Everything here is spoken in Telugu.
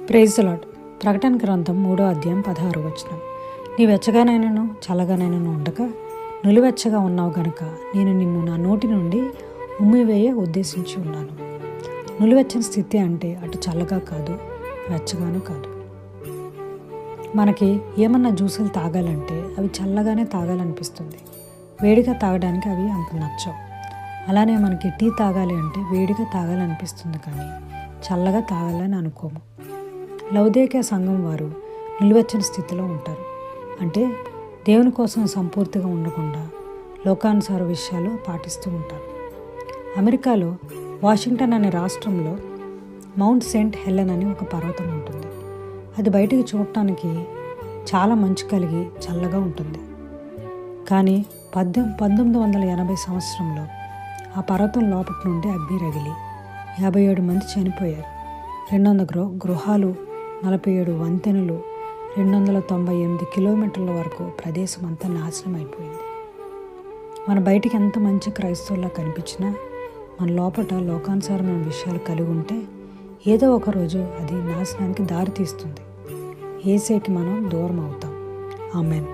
Praise the lord. ప్రకటన గ్రంథం 3వ అధ్యాయం 16వ వచనం. నీ వెచ్చగానైనను చల్లగానైనను ఉండక నులివెచ్చగా ఉన్నావు గనుక నేను నిన్ను నా నోటి నుండి ఉమ్మివేయ ఉద్దేశించి ఉన్నాను. నులివెచ్చని స్థితి అంటే అటు చల్లగా కాదు, వెచ్చగాను కాదు. మనకి ఏమన్నా జ్యూసులు తాగాలంటే అవి చల్లగానే తాగాలనిపిస్తుంది, వేడిగా తాగడానికి అవి అంత నచ్చవు. అలానే మనకి టీ తాగాలి అంటే వేడిగా తాగాలనిపిస్తుంది, కానీ చల్లగా తాగాలని అనుకోము. లౌదేకియ సంఘం వారు నిలువెచ్చని స్థితిలో ఉంటారు. అంటే దేవుని కోసం సంపూర్తిగా ఉండకుండా లోకానుసార విషయాలు పాటిస్తూ ఉంటారు. అమెరికాలో వాషింగ్టన్ అనే రాష్ట్రంలో మౌంట్ సెయింట్ హెలెన్ అని ఒక పర్వతం ఉంటుంది. అది బయటికి చూడటానికి చాలా మంచు కలిగి చల్లగా ఉంటుంది. కానీ 1980 సంవత్సరంలో ఆ పర్వతం లోపటి నుండి అగ్ని రగిలి 57 మంది చనిపోయారు. 200 గృహాలు, 47 వంతెనలు, 298 కిలోమీటర్ల వరకు ప్రదేశం అంతా నాశనం అయిపోయింది. మన బయటికి ఎంత మంచి క్రైస్తవుల్లా కనిపించినా మన లోపల లోకానుసారమైన విషయాలు కలిగి ఉంటే ఏదో ఒక రోజు అది నాశనానికి దారి తీస్తుంది. యేసుకి మనం దూరం అవుతాం. ఆమేన్.